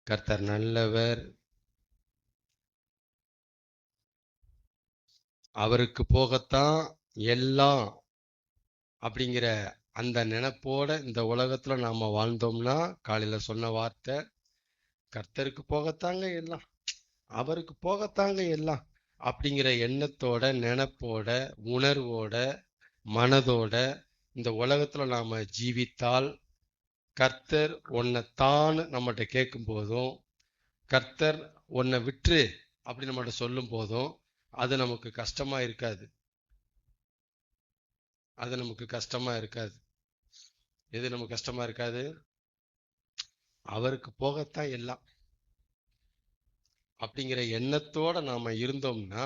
கர்த்தர் நல்லவர், அவருக்கு போகத்தான் எல்லாம் அப்படிங்கிற அந்த நினைப்போட இந்த உலகத்துல நாம வாழ்ந்தோம்னா, காலையில சொன்ன வார்த்தை, கர்த்தருக்கு போகத்தாங்க எல்லாம், அவருக்கு போகத்தாங்க எல்லாம் அப்படிங்கிற எண்ணத்தோட, நினைப்போட, உணர்வோட, மனதோட இந்த உலகத்துல நாம ஜீவித்தால், கர்த்தர் உன்னை தான் நம்மகிட்ட கேட்கும் போதும், கர்த்தர் உன்னை விட்டுரு அப்படி நம்மகிட்ட சொல்லும் போதும் அது நமக்கு கஷ்டமா இருக்காது. அது நமக்கு கஷ்டமா இருக்காது. எது நமக்கு கஷ்டமா இருக்காது? அவருக்கு போகத்தான் எல்லாம் அப்படிங்கிற எண்ணத்தோட நாம இருந்தோம்னா,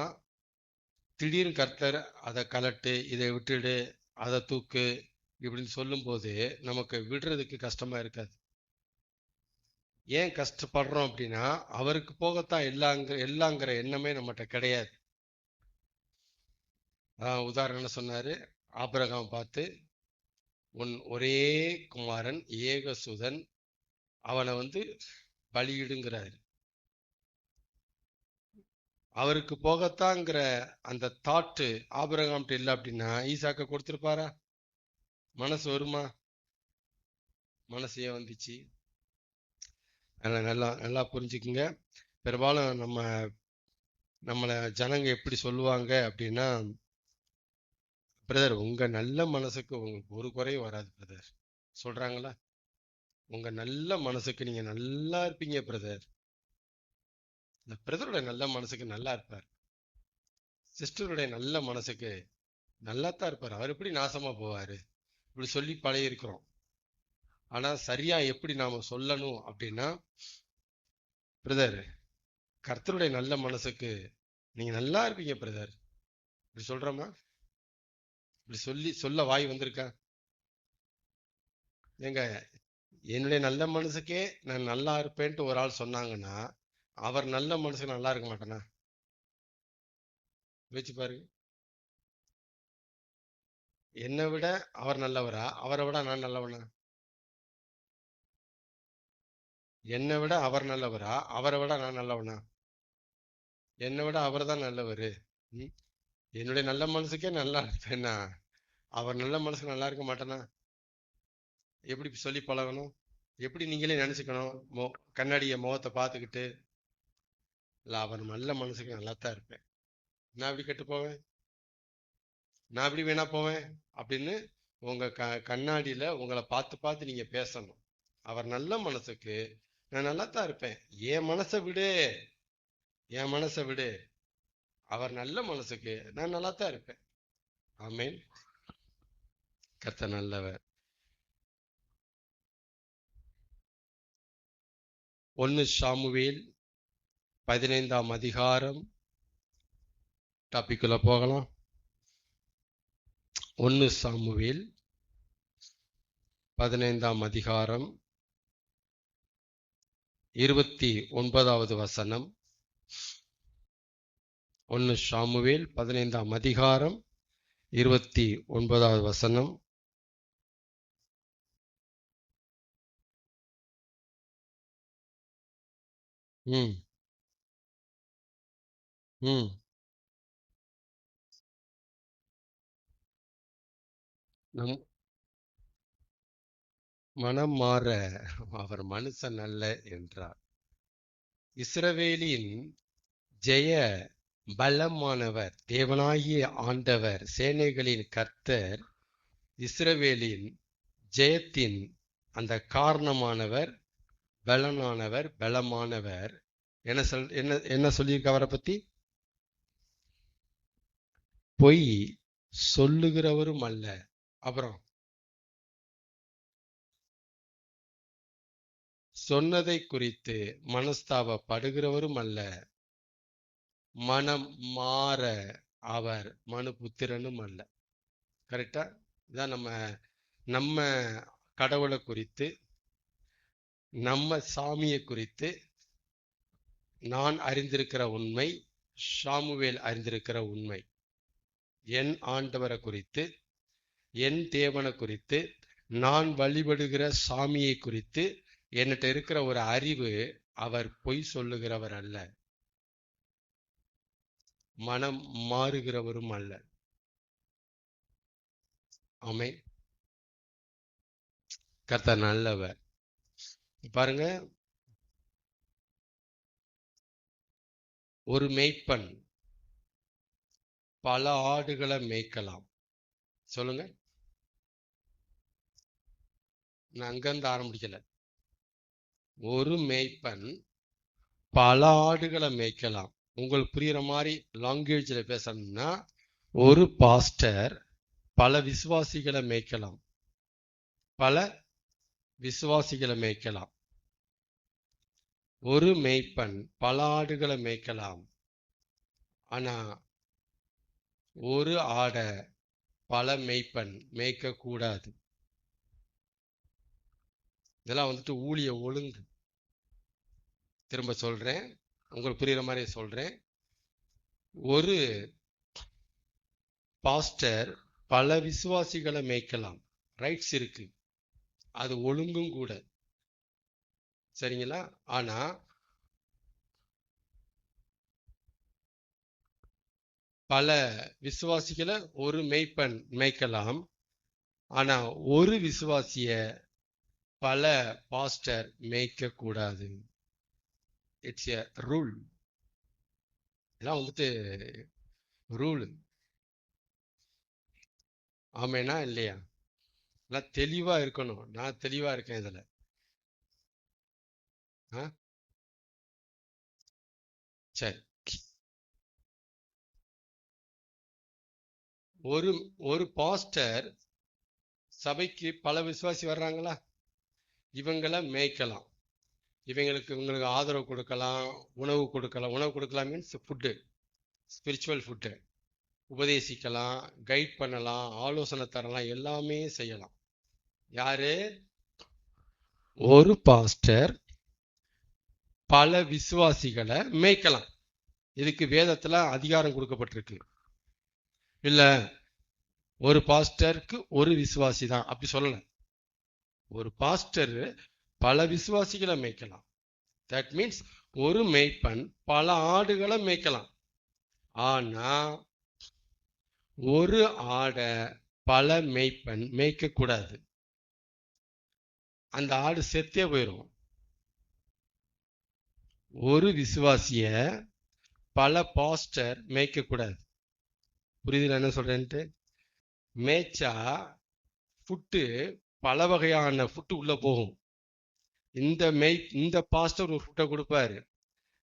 திடீர்னு கர்த்தர் அதை கலட்டு, இதை விட்டுடு, அதை தூக்கு இப்படின்னு சொல்லும் போது நமக்கு விடுறதுக்கு கஷ்டமா இருக்காது. ஏன் கஷ்டப்படுறோம் அப்படின்னா, அவருக்கு போகத்தான் எல்லாங்கிற எண்ணமே நம்மகிட்ட கிடையாது. உதாரணம் என்ன சொன்னாரு? ஆபிரகாம் பார்த்து, உன் ஒரே குமாரன் ஏகசுதன், அவனை பலியிடுங்கிறாரு. அவருக்கு போகத்தாங்கிற அந்த தாட்டு ஆபிரகாம்கிட்ட இல்லை அப்படின்னா ஈசாக்க கொடுத்திருப்பாரா? மனசு வருமா? மனசு ஏன் வந்துச்சு? நல்லா நல்லா புரிஞ்சுக்குங்க. பெரும்பாலும் நம்மளை ஜனங்க எப்படி சொல்லுவாங்க அப்படின்னா, பிரதர் உங்க நல்ல மனசுக்கு உங்களுக்கு ஒரு குறையும் வராது பிரதர் சொல்றாங்களா? உங்க நல்ல மனசுக்கு நீங்க நல்லா இருப்பீங்க பிரதர். இந்த பிரதருடைய நல்ல மனசுக்கு நல்லா இருப்பார், சிஸ்டருடைய நல்ல மனசுக்கு நல்லாத்தான் இருப்பார். அவர் எப்படி நாசமா போவாரு? இப்படி சொல்லி பழகி இருக்கிறோம். ஆனா சரியா எப்படி நாம சொல்லணும் அப்படின்னா, பிரதர் கர்த்தருடைய நல்ல மனசுக்கு நீங்க நல்லா இருப்பீங்க பிரதர் இப்படி சொல்றோமா? இப்படி சொல்ல வாய் வந்திருக்கா? ஏங்க, என்னுடைய நல்ல மனசுக்கே நான் நல்லா இருப்பேன்ட்டு ஒரு ஆள் சொன்னாங்கன்னா, அவர் நல்ல மனசுக்கு நல்லா இருக்க மாட்டேனா? யோசிச்சு பாருங்க. என்னை விட அவர் நல்லவரா, அவரை விட நான் நல்லவனா? என்னை விட அவர் நல்லவரா, அவரை விட நான் நல்லவனா? என்னை விட அவர் தான் நல்லவர். என்னுடைய நல்ல மனசுக்கே நல்லா இருப்பேன்னா அவர் நல்ல மனசுக்கு நல்லா இருக்க மாட்டேனா? எப்படி சொல்லி பழகணும்? எப்படி நீங்களே நினைச்சுக்கணும்? கண்ணாடிய முகத்தை பார்த்துக்கிட்டு, இல்ல அவர் நல்ல மனசுக்கு நல்லா தான் இருப்பேன், நான் எப்படி கெட்டு போவேன், நான் எப்படி வீணா போவேன் அப்படின்னு உங்க கண்ணாடியில உங்களை பார்த்து பார்த்து நீங்க பேசணும். அவர் நல்ல மனசுக்கு நான் நல்லா தான் இருப்பேன், என் மனசை விடு, என் மனசை விடு, அவர் நல்ல மனசுக்கு நான் நல்லா தான் இருப்பேன். ஆமேன். கர்த்தர் நல்லவர். 1 சாமுவேல் 15ஆம் அதிகாரம் டாபிக்குள்ள போகலாம். 1 சாமுவேல் 15ஆம் அதிகாரம் 29வது வசனம். 1 சாமுவேல் 15ஆம் அதிகாரம் 29வது வசனம். ம் ம் நம் மனம் மாற அவர் மனுஷன் அல்ல என்றார். இஸ்ரவேலின் ஜெய பலமானவர், தேவனாகிய ஆண்டவர், சேனைகளின் கர்த்தர், இஸ்ரவேலின் ஜெயத்தின் அந்த காரணமானவர், பலனானவர், பலமானவர். என்ன சொல்லியிருக்க அவரை பத்தி? பொய் சொல்லுகிறவரும் அல்ல. அப்புறம் சொன்னதை குறித்து மனஸ்தாபப்படுகிறவரும் அல்ல. மனம் மாற அவர் மனுபுத்திரனும் அல்ல. கரெக்டா? இதான் நம்ம கடவுளை குறித்து, நம்ம சாமியை குறித்து நான் அறிந்திருக்கிற உண்மை, சாமுவேல் அறிந்திருக்கிற உண்மை. என் ஆண்டவரை குறித்து, என் தேவனை குறித்து, நான் வழிபடுகிற சாமியை குறித்து என்கிட்ட இருக்கிற ஒரு அறிவு அவர் பொய் சொல்லுகிறவர் அல்ல, மனம் மாறுகிறவரும் அல்ல. ஆமென். கர்த்தர் நல்லவர். பாருங்க, ஒரு மேய்ப்பன் பல ஆடுகளை மேய்க்கலாம். சொல்லுங்க, நான் அங்கிருந்து ஆரம்பிக்கல. ஒரு மேய்ப்பன் பல ஆடுகளை மேய்க்கலாம். உங்களுக்கு புரியுற மாதிரி லாங்குவேஜ்ல பேசணும்னா, ஒரு பாஸ்டர் பல விசுவாசிகளை மேய்க்கலாம். பல விசுவாசிகளை மேய்க்கலாம். ஒரு மேய்ப்பன் பல ஆடுகளை மேய்க்கலாம். ஆனா ஒரு ஆடை பல மேய்ப்பன் மேய்க்க கூடாது. இதெல்லாம் வந்துட்டு ஊழிய ஒழுங்கு. திரும்ப சொல்றேன், உங்களுக்கு புரியுற மாதிரி சொல்றேன். ஒரு பாஸ்டர் பல விசுவாசிகளை மேய்க்கலாம், ரைட்ஸ் இருக்கு, அது ஒழுங்கும் கூட. சரிங்களா? ஆனா பல விசுவாசிகளை ஒரு மேய்ப்பன் மேய்க்கலாம். ஆனா ஒரு விசுவாசிய பல பாஸ்டர் மேய்க்க கூடாது. It's a rule. இதெல்லாம் வந்துட்டு ரூல். ஆமேனா இல்லையா? எல்லாம் தெளிவா இருக்கணும். நான் தெளிவா இருக்கேன் இதுல. சரி, ஒரு பாஸ்டர் சபைக்கு பல விசுவாசி வர்றாங்களா, இவங்களை மேய்க்கலாம். இவங்களுக்கு ஆதரவு கொடுக்கலாம், உணவு கொடுக்கலாம். உணவு கொடுக்கலாம் மீன்ஸ் ஃபுட்டு, ஸ்பிரிச்சுவல் ஃபுட்டு. உபதேசிக்கலாம், கைட் பண்ணலாம், ஆலோசனை தரலாம், எல்லாமே செய்யலாம். யாரு? ஒரு பாஸ்டர் பல விசுவாசிகளை மேய்க்கலாம். இதுக்கு வேதத்துல அதிகாரம் கொடுக்கப்பட்டிருக்கு. இல்ல ஒரு பாஸ்டருக்கு ஒரு விசுவாசி தான் அப்படி சொல்லல. ஒரு பாஸ்டர் பல விசுவாசிகளை மேய்க்கலாம். தட் மீன்ஸ் ஒரு மேய்ப்பன் பல ஆடுகளை மேய்க்கலாம். ஆனா ஒரு ஆடை பல மேய்ப்பன் மேய்க்க கூடாது. அந்த ஆடு செத்தே போயிடும். ஒரு விசுவாசிய பல பாஸ்டர் மேய்க்க கூடாது. புரியுதுல என்ன சொல்றேன்ட்டு? மேய்ச்சா ஃபுட்டு பல வகையான ஃபுட்டு உள்ள போகும். இந்த பாஸ்டர் ஒரு ஃபுட்டை கொடுப்பாரு,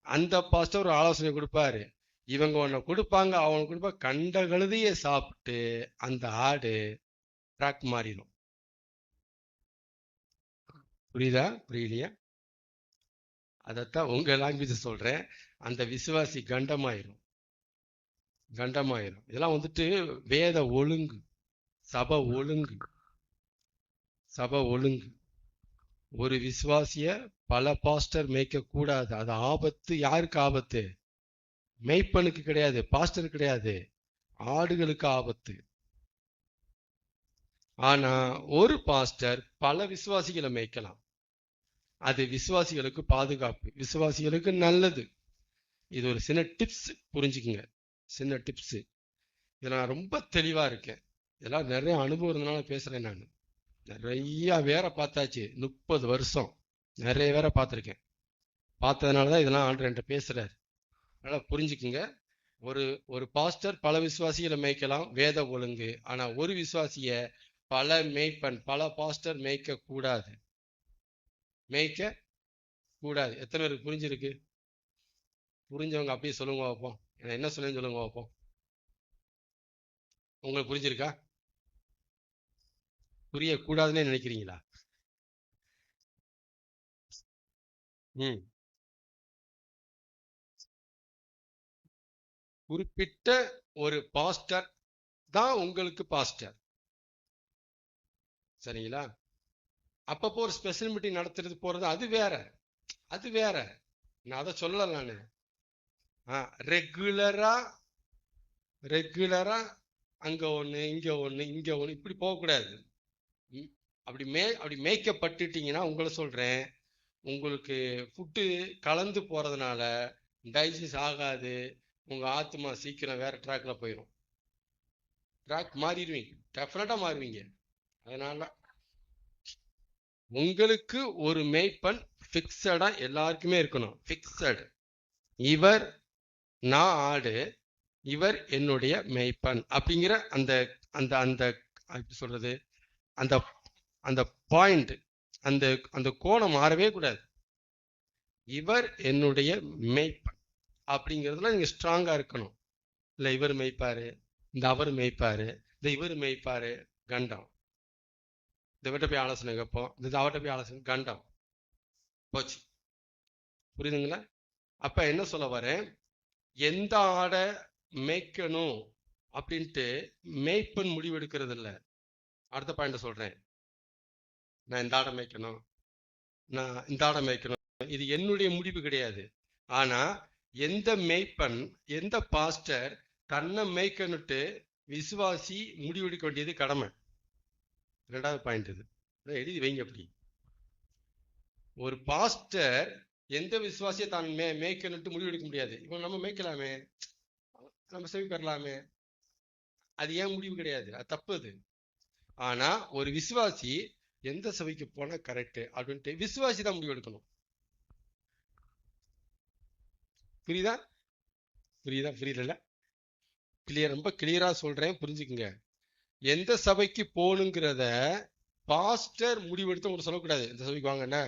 அந்த பாஸ்டர் ஒரு ஆலோசனை கொடுப்பாரு, இவங்க ஒன்ன கொடுப்பாங்க, அவங்க கொடுப்பா, கண்ட கழுதைய சாப்பிட்டு அந்த ஆடு ட்ராக் மாறிடும். புரியுதா? புரியலையா? அதத்தான் உங்க லாங்குவேஜ் சொல்றேன். அந்த விசுவாசி கண்டமாயிரும். இதெல்லாம் வந்துட்டு வேத ஒழுங்கு, சபை ஒழுங்கு. ஒரு விசுவாசிய பல பாஸ்டர் மேய்க்க கூடாது. அது ஆபத்து. யாருக்கு ஆபத்து? மேய்ப்பனுக்கு கிடையாது, பாஸ்டர் கிடையாது, ஆடுகளுக்கு ஆபத்து. ஆனா ஒரு பாஸ்டர் பல விசுவாசிகளை மேய்க்கலாம். அது விசுவாசிகளுக்கு பாதுகாப்பு, விசுவாசிகளுக்கு நல்லது. இது ஒரு சின்ன டிப்ஸ், புரிஞ்சுக்குங்க. சின்ன டிப்ஸ். இது நான் ரொம்ப தெளிவா இருக்கேன். இதெல்லாம் நிறைய அனுபவம் இருந்தனால பேசுறேன். நான் நிறைய வேற பார்த்தாச்சு, 30 வருஷம் நிறைய வேற பார்த்துருக்கேன். பார்த்ததுனாலதான் இதெல்லாம் ஆண்டவர் என்கிட்ட பேசுறாரு. அதனால புரிஞ்சுக்குங்க. ஒரு பாஸ்டர் பல விசுவாசிகளை மேய்க்கலாம், வேத ஒழுங்கு. ஆனா ஒரு விசுவாசிய பல மேய்ப்பன் பல பாஸ்டர் மேய்க்க கூடாது. எத்தனை பேருக்கு புரிஞ்சிருக்கு? புரிஞ்சவங்க அப்படியே சொல்லுங்க பார்ப்போம். என்ன சொல்லுன்னு சொல்லுங்க பார்ப்போம். உங்களுக்கு புரிஞ்சிருக்கா? புரியக்கூடாதுன்னு நினைக்கிறீங்களா? குறிப்பிட்ட ஒரு பாஸ்டர் தான் உங்களுக்கு பாஸ்டர். சரிங்களா? அப்பப்போ ஒரு ஸ்பெஷல் மீட்டிங் நடத்துறது போறது அது வேற. நான் அதை சொல்லல. நானு ரெகுலரா அங்க ஒண்ணு இங்க ஒண்ணு இப்படி போகக்கூடாது. அப்படி மேய்க்கப்பட்டுட்டீங்கன்னா உங்களை சொல்றேன், உங்களுக்கு ஃபுட்டு கலந்து போறதுனால டைஜஸ்ட் ஆகாது. உங்க ஆத்மா சீக்கிரம் வேற ட்ராக்ல போயிடும். ட்ராக் மாறிடுவீங்க, டெஃபினட்டா மாறுவீங்க. அதனால உங்களுக்கு ஒரு மேய்ப்பன் ஃபிக்ஸடா எல்லாருக்குமே இருக்கணும். ஃபிக்ஸட். இவர் நான் ஆடு, இவர் என்னுடைய மேய்ப்பன் அப்படிங்கிற அந்த அந்த அந்த எப்படி சொல்றது, அந்த அந்த பாயிண்ட், அந்த அந்த கோணம் மாறவே கூடாது. இவர் என்னுடைய மேய்ப்பன் அப்படிங்கிறதுல நீங்க ஸ்ட்ராங்கா இருக்கணும். இல்ல இவர் மேய்ப்பாரு, இந்த அவர் மேய்ப்பாரு, இந்த இவர் மேய்ப்பாரு, கண்டம். இவர்கிட்ட போய் ஆலோசனை கேட்போம், இந்த அவர்கிட்ட போய் ஆலோசனை, கண்டம் போச்சு. புரியுதுங்களா? அப்ப என்ன சொல்ல வரேன், எந்த ஆடை மேய்க்கணும் அப்படின்ட்டு மேய்ப்பன் முடிவு எடுக்கிறது இல்லை. அடுத்த பாயிண்ட் சொல்றேன். நான் இந்த ஆடை மேய்க்கணும், நான் இந்த ஆடை மேய்க்கணும், இது என்னுடைய முடிவு கிடையாது. ஆனா எந்த மேய்ப்பன், எந்த பாஸ்டர் தன்னை மேய்க்கணுட்டு விசுவாசி முடிவெடுக்க வேண்டியது கடமை. ரெண்டாவது பாயிண்ட் இது, எழுதி வைங்க. அப்படி ஒரு பாஸ்டர் எந்த விசுவாசியை தான் மேய்க்கணுட்டு முடிவெடுக்க முடியாது. இப்போ நம்ம மேய்க்கலாமே, நம்ம செவி பெறலாமே, அது ஏன் முடிவு கிடையாது, அது தப்பு அது. ஆனா ஒரு விசுவாசி எந்த சபைக்கு போனா கரெக்ட் அப்படின்ட்டு விசுவாசி தான் முடிவு எடுக்கணும். புரியுதா? புரியுதா? புரியல? கிளியர், ரொம்ப கிளியரா சொல்றேன், புரிஞ்சுக்குங்க. எந்த சபைக்கு போகணுங்கிறத பாஸ்டர் முடிவெடுத்து உங்களுக்கு சொல்லக்கூடாது. இந்த சபைக்கு வாங்கன்னா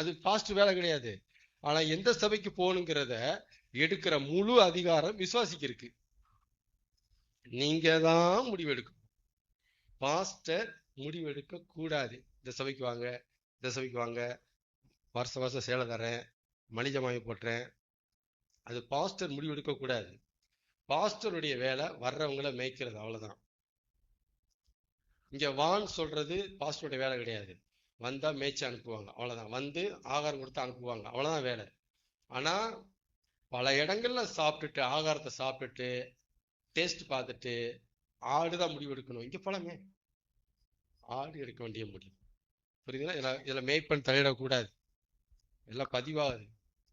அது பாஸ்டர் வேலை கிடையாது. ஆனா எந்த சபைக்கு போகணுங்கிறத எடுக்கிற முழு அதிகாரம் விசுவாசிக்கு இருக்கு. நீங்க தான் முடிவெடுக்கணும். பாஸ்டர் முடிவெடுக்க கூடாது. இந்த சபைக்கு வாங்க, இந்த சபைக்கு வாங்க, வருஷம் வருஷம் சேலை தரேன், மளிகை வாங்கி போட்டுறேன், அது பாஸ்டர் முடிவெடுக்க கூடாது. பாஸ்டருடைய வேலை வர்றவங்களை மேய்க்கிறது, அவ்வளவுதான். இங்க வான் சொல்றது பாஸ்டருடைய வேலை கிடையாது. வந்தா மேய்ச்சி அனுப்புவாங்க, அவ்வளவுதான். வந்து ஆகாரம் கொடுத்து அனுப்புவாங்க, அவ்வளவுதான் வேலை. ஆனா பல இடங்கள்ல சாப்பிட்டுட்டு, ஆகாரத்தை சாப்பிட்டுட்டு டேஸ்ட் பார்த்துட்டு ஆடுதான் முடிவு எடுக்கணும். இங்க போலாமே, ஆடு எடுக்க வேண்டிய முடிவு. புரியுதுங்களா? இதுல மேய்ப்பன் தலையிடக்கூடாது, எல்லாம் பதிவாகுது.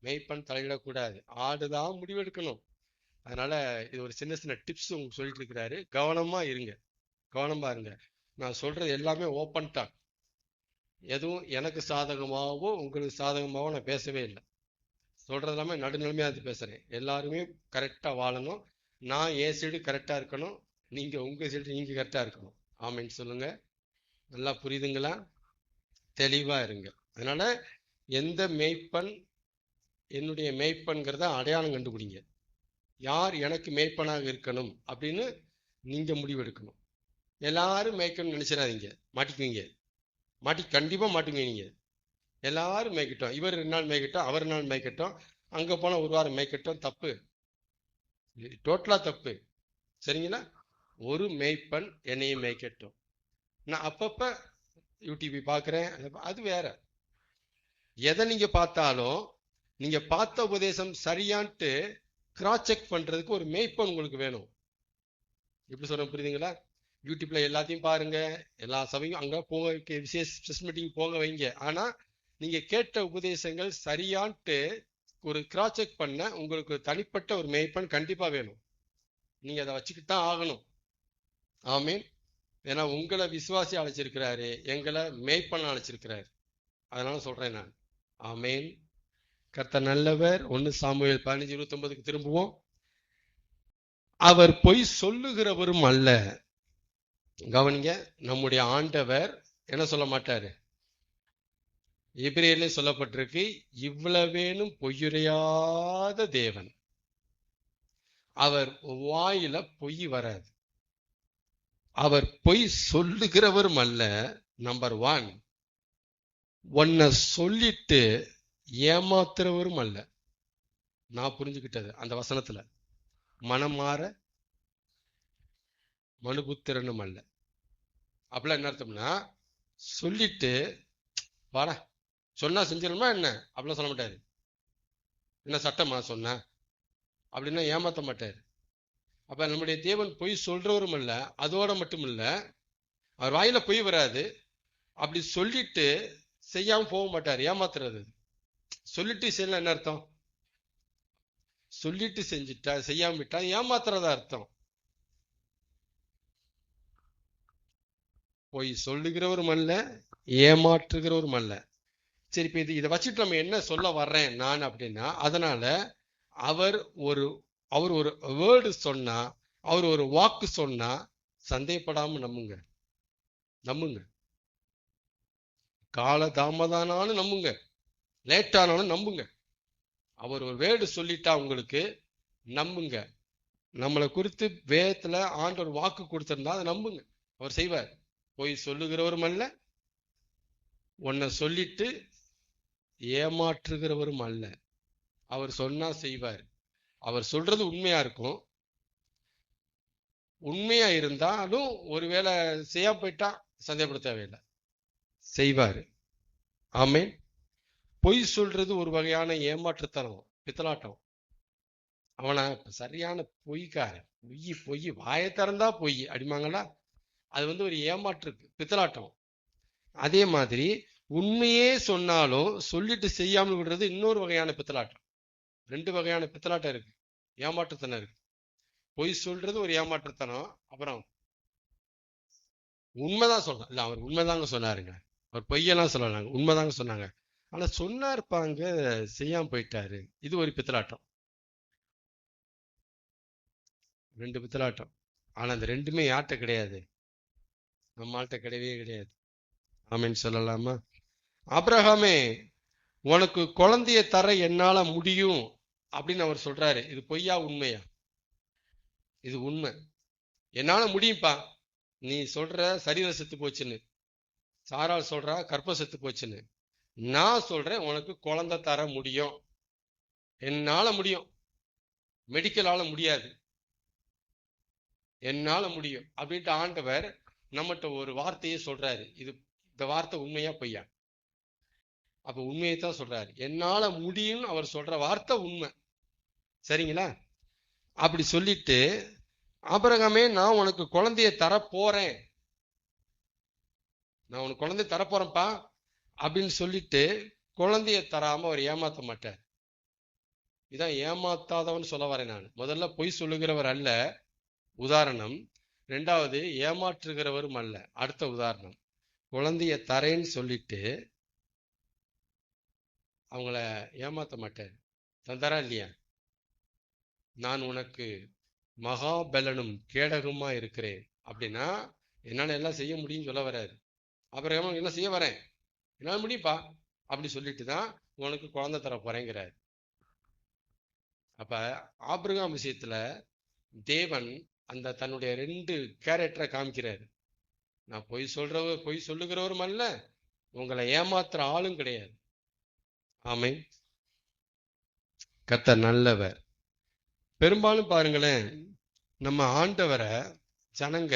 மேய்ப்பன் தலையிடக்கூடாது, ஆடுதான் முடிவெடுக்கணும். அதனால இது ஒரு சின்ன சின்ன டிப்ஸ் உங்களுக்கு சொல்லிட்டு இருக்கிறாரு. கவனமா இருங்க, கவனமா இருங்க. நான் சொல்றது எல்லாமே ஓப்பன் டாக். எதுவும் எனக்கு சாதகமாகவோ உங்களுக்கு சாதகமாகவோ நான் பேசவே இல்லை. சொல்றது எல்லாமே நடுநிலைமையா அது பேசுறேன். எல்லாருமே கரெக்டா வாழணும். நான் என் சைடு கரெக்டா இருக்கணும், நீங்க உங்க சைடு நீங்க கரெக்டா இருக்கணும். ஆமேன்னு சொல்லுங்க. நல்லா புரியுதுங்களா? தெளிவா இருங்க. அதனால எந்த மேய்ப்பன் என்னுடைய மேய்ப்பன்கிறத அடையாளம் கண்டுபிடிங்க. யார் எனக்கு மேய்ப்பனாக இருக்கணும் அப்படின்னு நீங்க முடிவெடுக்கணும். எல்லாரும் மேய்க்கணும்னு நினைச்சிடாதீங்க, மாட்டிக்குவீங்க. கண்டிப்பா மாட்டுவீங்க. நீங்க எல்லாரும் மேய்க்கட்டும், இவர் 2 நாள் மேய்க்கட்டும், அவர் 2 நாள் மேய்க்கட்டும், அங்க போனா 1 வாரம் மேய்க்கட்டும், தப்பு, டோட்டலா தப்பு. சரிங்களா? ஒரு மேய்ப்பன் என்னையும் மேய்க்கட்டும். நான் அப்பப்ப யூடியூப் பார்க்கிறேன், அது வேற. எதை நீங்க பார்த்தாலும் நீங்க பார்த்த உபதேசம் சரியான்ட்டு கிராஸ் செக் பண்றதுக்கு ஒரு மேய்ப்பன் உங்களுக்கு வேணும். எப்படி சொல்றேன் புரியுதுங்களா? யூடியூப்ல எல்லாத்தையும் பாருங்க, எல்லா சபையும் அங்க போங்க, விசேஷ மீட்டிங் போங்க வைங்க. ஆனா நீங்க கேட்ட உபதேசங்கள் சரியான்ட்டு ஒரு கிராஸ் செக் பண்ண உங்களுக்கு தனிப்பட்ட ஒரு மேய்ப்பன் கண்டிப்பா வேணும். நீங்க அதை வச்சுக்கிட்டு தான் ஆகணும். ஆமீன். ஏன்னா உங்களை விசுவாசி அழைச்சிருக்கிறாரு, எங்களை மேய்ப்பன் அழைச்சிருக்கிறாரு. அதனால சொல்றேன் நான். ஆமீன். கர்த்தர் நல்லவர். 1 சாமுவேல் 15:29 திரும்புவோம். அவர் பொய் சொல்லுகிறவரும் அல்ல. கவனிங்க, நம்முடைய ஆண்டவர் என்ன சொல்ல மாட்டாரு. எபிரேயர்ல சொல்லப்பட்டிருக்கு, இவ்வளவேனும் பொய்யுரையாத தேவன். அவர் வாயில பொய் வராது. அவர் பொய் சொல்லுகிறவரும் அல்ல. நம்பர் 1, உன்னை சொல்லிட்டு ஏமாத்துறவரும் அல்ல. நான் புரிஞ்சுக்கிட்டது அந்த வசனத்துல, மனமாற மனுபுத்திரனும் அல்ல. அப்படிலாம் என்ன அர்த்தம்னா, சொல்லிட்டு வாடா சொன்னா செஞ்சிடணுமா என்ன, அப்படிலாம் சொல்ல மாட்டாரு. என்ன சட்டமா சொன்ன அப்படின்னா ஏமாத்த மாட்டாரு. அப்ப நம்முடைய தேவன் பொய் சொல்றவரும் இல்ல, அதோட மட்டும் இல்ல, அவர் வாயில பொய் வராது. அப்படி சொல்லிட்டு செய்யாம போக மாட்டார். ஏமாத்துறது. சொல்லிட்டு செய்யலாம் என்ன அர்த்தம்? சொல்லிட்டு செஞ்சுட்டா செய்யாம விட்டா ஏமாத்துறதா அர்த்தம். போய் சொல்லுகிறவரும் அல்ல, ஏமாற்றுகிறவரும் அல்ல. சரி, இப்ப இதை வச்சுட்டு நம்ம என்ன சொல்ல வர்றேன் நான் அப்படின்னா, அதனால அவர் ஒரு வேர்டு சொன்னா, அவர் ஒரு வாக்கு சொன்னா சந்தேகப்படாம நம்புங்க. நம்புங்க. கால தாமதானாலும் நம்புங்க, லேட்டானாலும் நம்புங்க. அவர் ஒரு வேர்டு சொல்லிட்டா உங்களுக்கு நம்புங்க. நம்மளை குறித்து வேதத்துல ஆண்டவர் வாக்கு கொடுத்திருந்தா அதை நம்புங்க. அவர் செய்வார். போய் சொல்லுகிறவரும் அல்ல, உன்னை சொல்லிட்டு ஏமாற்றுகிறவரும் அல்ல. அவர் சொன்னா செய்வார். அவர் சொல்றது உண்மையா இருக்கும். உண்மையா இருந்தாலும் ஒருவேளை செய்யாம போயிட்டா சந்தேகப்பட தேவையில்லை, செய்வாரு. ஆமென். பொய் சொல்றது ஒரு வகையான ஏமாற்றுத்தனம், பித்தலாட்டம். அவனை சரியான பொய்க்காரன், பொய் பொய் வாயை திறந்தா பொய் அடிமாங்களா, அது ஒரு ஏமாற்று பித்தலாட்டம். அதே மாதிரி உண்மையே சொன்னாலும் சொல்லிட்டு செய்யாமல் விடுறது இன்னொரு வகையான பித்தலாட்டம். ரெண்டு வகையான பித்தலாட்டம் இருக்கு, ஏமாற்றுத்தனம் இருக்கு. பொய் சொல்றது ஒரு ஏமாற்றுத்தனம். அப்புறம் உண்மைதான் சொல்றேன், இல்ல அவர் உண்மைதாங்க சொன்னாருங்க, அவர் பொய்யெல்லாம் சொல்லலாங்க, உண்மைதாங்க சொன்னாங்க, ஆனா சொன்னா இருப்பாங்க, செய்யாம போயிட்டாரு. இது ஒரு பித்தலாட்டம். ரெண்டு பித்தலாட்டம். ஆனா அந்த ரெண்டுமே யார்கிட்ட கிடையாது? நம்மள்கிட்ட கிடையவே கிடையாது. ஆமென் சொல்லலாமா? ஆபிரகாமே, உனக்கு குழந்தைய தர என்னால முடியும் அப்படின்னு அவர் சொல்றாரு. இது பொய்யா உண்மையா? இது உண்மை. என்னால முடியும்பா, நீ சொல்ற சரீரம் செத்து போச்சுன்னு, சாரால் சொல்றா கற்பம் செத்து போச்சுன்னு, நான் சொல்றேன் உனக்கு குழந்தை தர முடியும். என்னால முடியும், மெடிக்கலால முடியாது, என்னால முடியும் அப்படின்ட்டு ஆண்டவர் நம்மகிட்ட ஒரு வார்த்தையை சொல்றாரு. இந்த வார்த்தை உண்மையா பொய்யா? அப்ப உண்மையை தான் சொல்றாரு. என்னால முடியும்னு அவர் சொல்ற வார்த்தை உண்மை. சரிங்களா? அப்படி சொல்லிட்டு, ஆபிரகாமே நான் உனக்கு குழந்தைய தர போறேன், நான் உனக்கு குழந்தைய தரப்போறேன்ப்பா அப்படின்னு சொல்லிட்டு குழந்தைய தராம அவர் ஏமாத்த மாட்டார். இதான் ஏமாத்தாதவன் சொல்ல வரேன் நான். முதல்ல பொய் சொல்லுகிறவர் அல்ல, உதாரணம். ரெண்டாவது ஏமாற்றுகிறவரும் அல்ல, அடுத்த உதாரணம். குழந்தைய தரேன்னு சொல்லிட்டு அவங்கள ஏமாத்த மாட்டார். தந்தாரா இல்லையா? நான் உனக்கு மகாபலனும் கேடகமா இருக்கிறேன் அப்படின்னா என்னால எல்லாம் செய்ய முடியும்னு சொல்ல வராரு. அப்புறம் என்ன செய்ய வரேன், என்னால முடியுப்பா அப்படி சொல்லிட்டு தான் உனக்கு குழந்தை தர போறேங்கிறார். அப்ப ஆபிரகாம் விஷயத்துல தேவன் அந்த தன்னுடைய ரெண்டு கேரக்டரை காமிக்கிறாரு. நான் பொய் சொல்லுகிறவரும் அல்ல, உங்களை ஏமாத்துற ஆளும் கிடையாது. ஆமென். கர்த்தர் நல்லவர். பெரும்பாலும் பாருங்களேன், நம்ம ஆண்டவரை ஜனங்க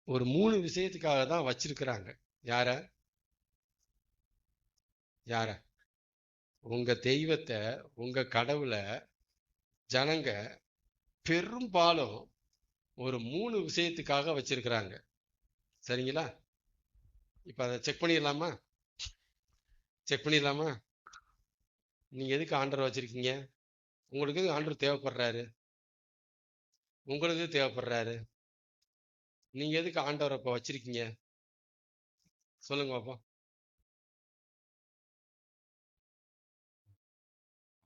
ஒரு 3 விஷயத்துக்காக தான் வச்சிருக்கிறாங்க. யார? உங்க தெய்வத்தை, உங்க கடவுளை ஜனங்க பெரும்பாலும் ஒரு 3 விஷயத்துக்காக வச்சிருக்கிறாங்க. சரிங்களா? இப்ப அதை செக் பண்ணிடலாமா? நீங்க எதுக்கு ஆண்டவர் வச்சிருக்கீங்க? உங்களுக்கு ஆண்டவர் தேவைப்படுறாரு. நீங்க எதுக்கு ஆண்டவரை இப்ப வச்சிருக்கீங்க? சொல்லுங்க பாப்போம்.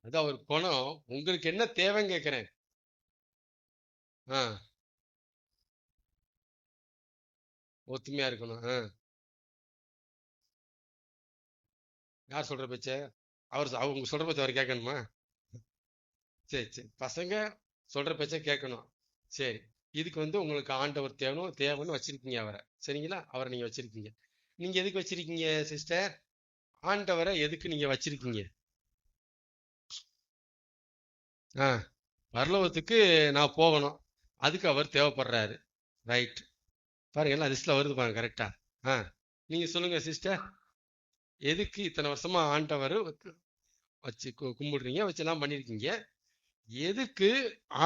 அது அவர் குணம். உங்களுக்கு என்ன தேவைன்னு கேட்கிறேன். ஒத்துமையா இருக்கணும். யார் சொல்ற பேச்ச? அவங்க சொல்ற பேச்ச அவர் கேட்கணுமா? சரி, பசங்க சொல்ற பேச்ச கேட்கணும். சரி, இதுக்கு உங்களுக்கு ஆண்டவர் தேவைன்னு வச்சிருக்கீங்க அவரை. சரிங்களா? அவரை நீங்க வச்சிருக்கீங்க. நீங்க எதுக்கு வச்சிருக்கீங்க சிஸ்டர்? ஆண்டவரை எதுக்கு நீங்க வச்சிருக்கீங்க? பரலோகத்துக்கு நான் போகணும், அதுக்கு அவர் தேவைப்படுறாரு. ரைட். பாருங்க, எல்லாம் லிஸ்ட்ல வருது பாருங்க, கரெக்டா? நீங்க சொல்லுங்க சிஸ்டர், எதுக்கு இத்தனை வருஷமா ஆண்டவர் வச்சு கும்பிடுறீங்க, வச்செல்லாம் பண்ணிருக்கீங்க? எதுக்கு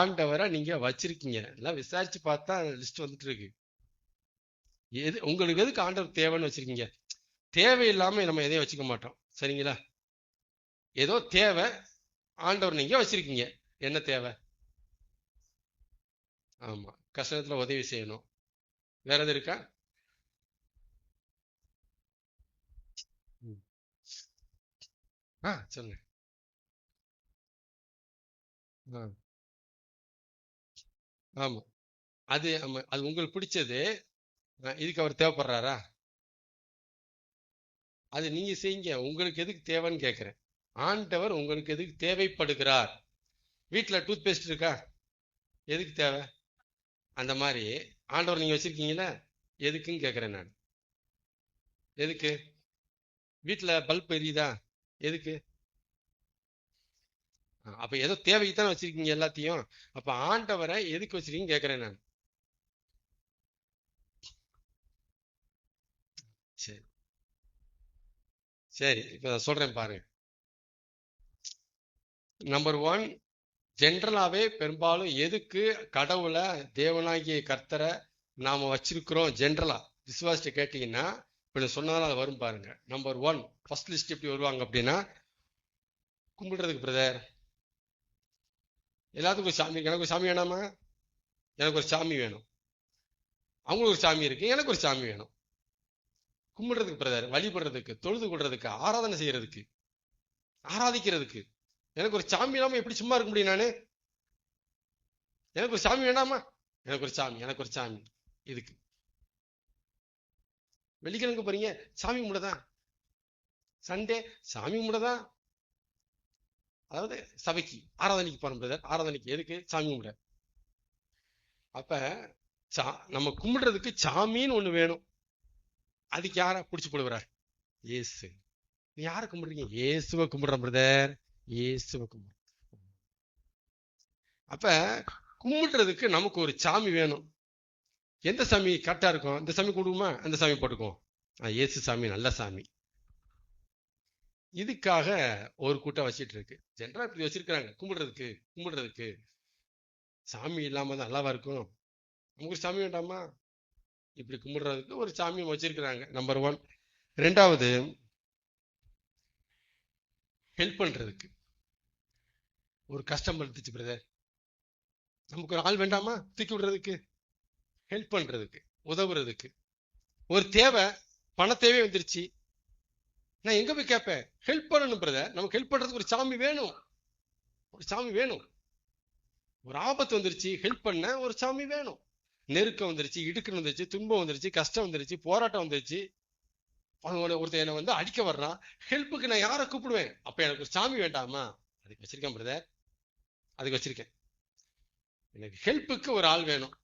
ஆண்டவரை நீங்க வச்சிருக்கீங்க? எல்லாம் விசாரிச்சு பார்த்தா லிஸ்ட் வந்துட்டு இருக்கு. உங்களுக்கு எதுக்கு ஆண்டவர் தேவைன்னு வச்சிருக்கீங்க? தேவையில்லாம நம்ம எதையும் வச்சுக்க மாட்டோம். சரிங்களா? ஏதோ தேவை, ஆண்டவர் நீங்க வச்சிருக்கீங்க. என்ன தேவை? ஆமா, கஷ்டத்துல உதவி செய்யணும். வேற எது இருக்கா? சொல்லுங்க. ஆமா, அது உங்களுக்கு பிடிச்சது. இதுக்கு அவர் தேவைப்படுறாரா? அது நீங்க செய்யுங்க. உங்களுக்கு எதுக்கு தேவைன்னு கேட்கிறேன். ஆண்டவர் உங்களுக்கு எதுக்கு தேவைப்படுகிறார்? வீட்டுல டூத் பேஸ்ட் இருக்கா? எதுக்கு தேவை? அந்த மாதிரி ஆண்டவர் நீங்க வச்சிருக்கீங்களா? எதுக்குன்னு கேட்கிறேன் நான். எதுக்கு? வீட்டுல பல்ப் எரியுதா? எதுக்கு? அப்ப ஏதோ தேவைக்குத்தானே வச்சிருக்கீங்க எல்லாத்தையும். அப்ப ஆண்டவரை எதுக்கு வச்சிருக்கீங்கன்னு கேட்கிறேன் நான். சரி சரி, இப்ப சொல்றேன் பாருங்க. நம்பர் 1, ஜென்ரலாவே பெரும்பாலும் எதுக்கு கடவுளை, தேவனாகிய கர்த்தரை நாம வச்சிருக்கிறோம் ஜென்ரலா விசுவாசிட்ட கேட்டீங்கன்னா, இப்ப சொன்னாலும் அது வரும் பாருங்க. நம்பர் 1 ஃபர்ஸ்ட் லிஸ்ட் எப்படி வருவாங்க அப்படின்னா, கும்பிடுறதுக்கு பிரதர். எல்லாத்துக்கும் சாமி. எனக்கு ஒரு சாமி வேணாமா? எனக்கு ஒரு சாமி வேணும். அவங்களுக்கு ஒரு சாமி இருக்கு, எனக்கு ஒரு சாமி வேணும். கும்பிடுறதுக்கு பிரதர், வழிபடுறதுக்கு, தொழுது கொள்றதுக்கு, ஆராதனை செய்யறதுக்கு, ஆராதிக்கிறதுக்கு. எனக்கு ஒரு சாமி இல்லாம எப்படி சும்மா இருக்க முடியும் நானு? எனக்கு ஒரு சாமி வேண்டாமா? எனக்கு ஒரு சாமி, எனக்கு ஒரு சாமி. இதுக்கு வெள்ளிக்கிழமை போறீங்க, சாமி கும்பிடதான். சண்டே சாமி கும்பிடதான். அதாவது சபைக்கு ஆராதனைக்கு போறோம் பிரதர். ஆராதனைக்கு எதுக்கு? சாமி கும்பிட. அப்ப நம்ம கும்பிடுறதுக்கு சாமின்னு ஒண்ணு வேணும். அதுக்கு யார பிடிச்சு போடுவார்? ஏசு. நீ யார கும்பிடுறீங்க? இயேசுவை கும்பிடுறோம் பிரதர், இயேசுவை கும்பிடுறோம். அப்ப கும்பிடுறதுக்கு நமக்கு ஒரு சாமி வேணும். எந்த சாமி கரெக்டா இருக்கும்? இந்த சாமி கும்பிடுமா? அந்த சாமி போட்டுக்குவோம். இயேசு சாமி நல்ல சாமி. இதுக்காக ஒரு கூட்டம் வச்சிட்டு இருக்கு. ஜென்ரலா இப்படி வச்சிருக்காங்க. கும்பிடுறதுக்கு சாமி இல்லாம தான் நல்லாவா இருக்கும்? நமக்கு சாமி வேண்டாமா? இப்படி கும்பிடுறதுக்கு ஒரு சாமி வச்சிருக்கிறாங்க. நம்பர் 1. 2வது, ஹெல்ப் பண்றதுக்கு. ஒரு கஷ்டம் இருந்துச்சு பிரதர், நமக்கு ஒரு ஆள் வேண்டாமா தூக்கி விடுறதுக்கு? ஹெல்ப் பண்றதுக்கு, உதவுறதுக்கு. ஒரு தேவை, பண தேவை வந்துருச்சு, நான் எங்க போய் கேட்பேன்? ஹெல்ப் பண்ணணும் பிரதர். நமக்கு ஹெல்ப் பண்றதுக்கு ஒரு சாமி வேணும். ஒரு சாமி வேணும். ஒரு ஆபத்து வந்துருச்சு, ஹெல்ப் பண்ண ஒரு சாமி வேணும். நெருக்கம் வந்துருச்சு, இடுக்குன்னு வந்துருச்சு, துன்பம் வந்துருச்சு, கஷ்டம் வந்துருச்சு, போராட்டம் வந்துருச்சு, ஒருத்தர் என்ன வந்து அடிக்க வர்றான், ஹெல்ப்புக்கு நான் யாரை கூப்பிடுவேன்? அப்ப எனக்கு ஒரு சாமி வேண்டாமா? அதுக்கு வச்சிருக்கேன் பிரதர், அதுக்கு வச்சிருக்கேன். எனக்கு ஹெல்ப்புக்கு ஒரு ஆள் வேணும்.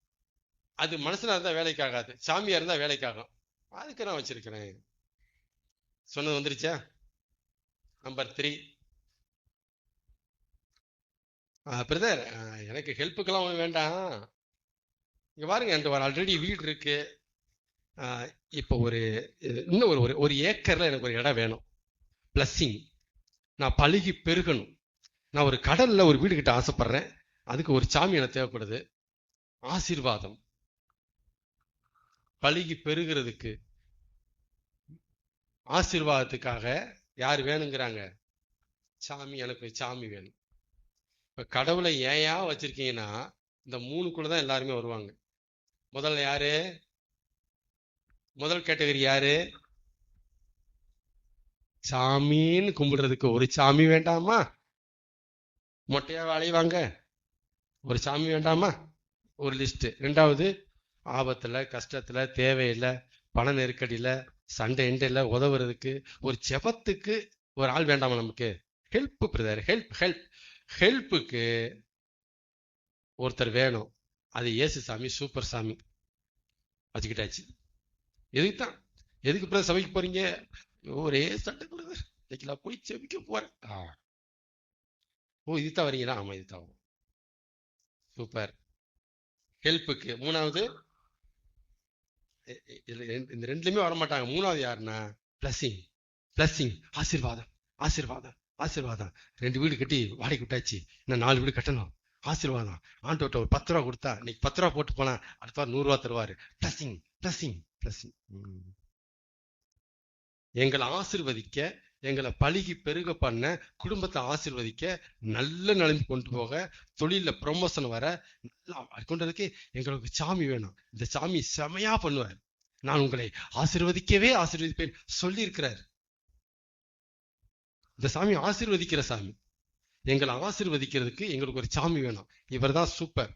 அது மனுஷனா இருந்தா வேலைக்கு ஆகாது, சாமியா இருந்தா வேலைக்காகும். அதுக்கு நான் வச்சிருக்கிறேன். சொன்னது வந்துருச்சா? நம்பர் 3, பிரதர் எனக்கு ஹெல்ப்புக்கெல்லாம் ஒண்ணு வேண்டாம். இங்க பாருங்க, என்கிட்ட ஆல்ரெடி வீடு இருக்கு. இப்போ இன்னும் ஒரு ஏக்கர்ல எனக்கு ஒரு இடம் வேணும். பிளஸ்ஸிங், நான் பழுகி பெருகணும். நான் ஒரு கடல்ல ஒரு வீடு கிட்ட ஆசைப்படுறேன். அதுக்கு ஒரு சாமி எனக்கு தேவைப்படுது. ஆசீர்வாதம், பழுகி பெருகிறதுக்கு, ஆசீர்வாதத்துக்காக யார் வேணுங்கிறாங்க? சாமி. எனக்கு சாமி வேணும். இப்ப கடவுளை ஏயா வச்சிருக்கீங்கன்னா, இந்த 3க்குள்ளதான் எல்லாருமே வருவாங்க. முதல்ல யாரு? முதல் கேட்டகரி யாரு? சாமின்னு கும்பிடுறதுக்கு ஒரு சாமி வேண்டாமா? மொட்டையா அலைவாங்க, ஒரு சாமி வேண்டாமா? ஒரு லிஸ்ட். 2வது, ஆபத்துல, கஷ்டத்துல, தேவையில்லை, பண நெருக்கடியில, சண்டை எண்டையில உதவுறதுக்கு, ஒரு ஜெபத்துக்கு ஒரு ஆள் வேண்டாமா நமக்கு? ஹெல்ப் பிரதர், ஹெல்ப்புக்கு ஒருத்தர் வேணும். அது இயேசு சாமி, சூப்பர் சாமி வச்சுக்கிட்டாச்சு. எதுக்குத்தான்? எதுக்கு பிரதர் சபைக்கு போறீங்க? ஒரே சண்டை பிரதர், இன்னைக்கு நான் போய் செபிக்க போறேன். ஓ, இதுதான் வரீங்களா? ஆமா, இதுதான் வரும். சூப்பர். ஹெல்ப்புக்கு. 3வது, இந்த 2லயுமே வரமாட்டாங்க. 3வது யாருன்னா பிளஸிங், ஆசீர்வாதம், ஆசீர்வாதம், ஆசீர்வாதம். 2 வீடு கட்டி வாடகை விட்டாச்சு, இன்னும் 4 வீடு கட்டணும். ஆசீர்வாதம். ஆண்டவர்கிட்ட ஒரு 10 ரூபா கொடுத்தா, இன்னைக்கு 10 ரூபா போட்டு போனா அடுத்த வாரம் 100 ரூபா தருவாரு. பிளஸிங். எங்களை ஆசிர்வதிக்க, எங்களை பழுகி பெருக பண்ண, குடும்பத்தை ஆசிர்வதிக்க, நல்ல நிலைமை கொண்டு போக, தொழில ப்ரொமோஷன் வர, நல்லா கொண்டதுக்கு எங்களுக்கு சாமி வேணும். இந்த சாமி செமையா பண்ணுவார். நான் உங்களை ஆசிர்வதிக்கவே ஆசிர்வதிப்பேன் சொல்லி இருக்கிறார். இந்த சாமி ஆசிர்வதிக்கிற சாமி. எங்களை ஆசிர்வதிக்கிறதுக்கு எங்களுக்கு ஒரு சாமி வேணும். இவர் தான் சூப்பர்.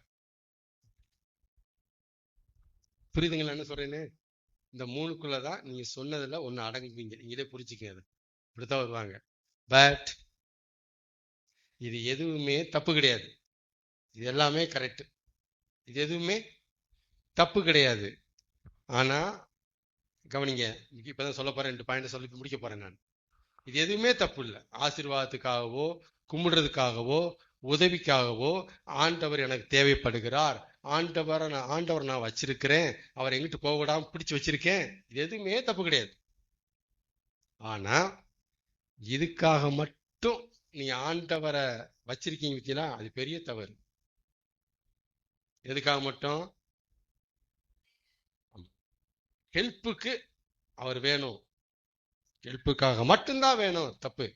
புரியுதுங்களா என்ன சொல்றேன்னு? இந்த மூணுக்குள்ளதான் நீங்க சொன்னதுல ஒண்ணு அடங்குவீங்க. நீங்களே புரிச்சுக்கங்க. இப்படித்தான் வருவாங்க. பட் இது எதுவுமே தப்பு கிடையாது. இது எல்லாமே கரெக்ட். இது எதுவுமே தப்பு கிடையாது. ஆனா கவனிங்க, இப்பதான் சொல்ல போறேன். 2 பாயிண்ட் சொல்லி முடிக்க போறேன் நான். இது எதுவுமே தப்பு இல்லை. ஆசீர்வாதத்துக்காகவோ கும்பிடுறதுக்காகவோ உதவிக்காகவோ ஆண்டவர் எனக்கு தேவைப்படுகிறார், ஆண்டவர் நான் வச்சிருக்கிறேன், அவர் எங்கிட்டு போக விடாம பிடிச்சு வச்சிருக்கேன், இது எதுவுமே தப்பு கிடையாது. ஆனா இதுக்காக மட்டும் நீ ஆண்டவரை வச்சிருக்கீங்க பத்தியா, அது பெரிய தவறு. எதுக்காக மட்டும்? ஹெல்ப்புக்கு அவர் வேணும், ஹெல்ப்புக்காக மட்டும்தான் வேணும், தப்பு.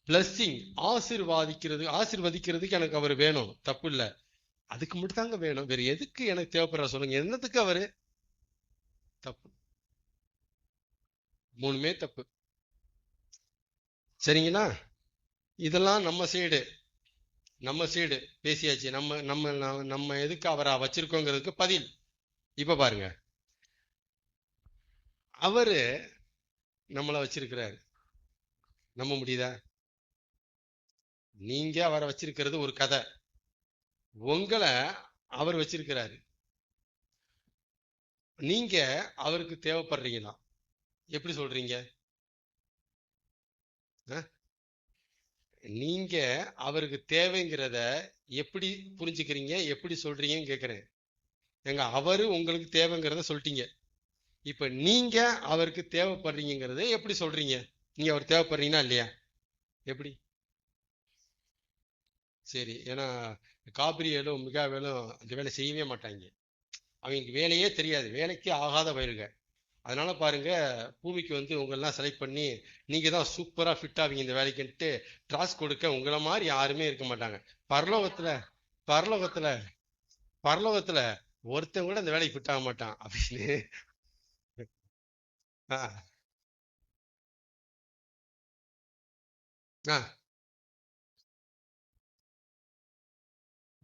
பிளஸ்ஸிங் ஆசீர்வதிக்கிறதுக்கு எனக்கு அவர் வேணும், தப்பு இல்லை. அதுக்கு மட்டும் தாங்க வேணும். வேற எதுக்கு எனக்கு தேவைப்படுற சொல்லுங்க. என்னத்துக்கு அவரு? தப்பு. மூணுமே தப்பு. சரிங்களா? இதெல்லாம் நம்ம சைடு பேசியாச்சு. நம்ம நம்ம நம்ம எதுக்கு அவரை வச்சிருக்கோங்கிறதுக்கு பதில் இப்ப பாருங்க. அவரு நம்மளை வச்சிருக்கிறாரு, நம்ப முடியுதா? நீங்க அவரை வச்சிருக்கிறது ஒரு கதை. உங்களை அவர் வச்சிருக்கிறாரு. நீங்க அவருக்கு தேவைப்படுறீங்களா? எப்படி சொல்றீங்க? நீங்க அவருக்கு தேவைங்கிறத எப்படி புரிஞ்சுக்கிறீங்க, எப்படி சொல்றீங்கன்னு கேக்குறேன். எங்க அவரு உங்களுக்கு தேவைங்கிறத சொல்லிட்டீங்க. இப்ப நீங்க அவருக்கு தேவைப்படுறீங்கிறத எப்படி சொல்றீங்க? நீங்க அவர் தேவைப்படுறீங்கன்னா இல்லையா? எப்படி? சரி, ஏன்னா காபிரியலும் மிகாவேலும் அந்த வேலை செய்யவே மாட்டாங்க. அவங்களுக்கு வேலையே தெரியாது, வேலைக்கு ஆகாத வயலுங்க. அதனால பாருங்க, பூமிக்கு வந்து உங்களெல்லாம் செலக்ட் பண்ணி நீங்க தான் சூப்பரா ஃபிட் ஆவீங்க இந்த வேலைக்குன்ட்டு ட்ராஸ் கொடுக்க உங்களை மாதிரி யாருமே இருக்க மாட்டாங்க. பரலோகத்துல பரலோகத்துல பரலோகத்துல ஒருத்தன் கூட இந்த வேலைக்கு ஃபிட் ஆக மாட்டான் அப்படின்னு.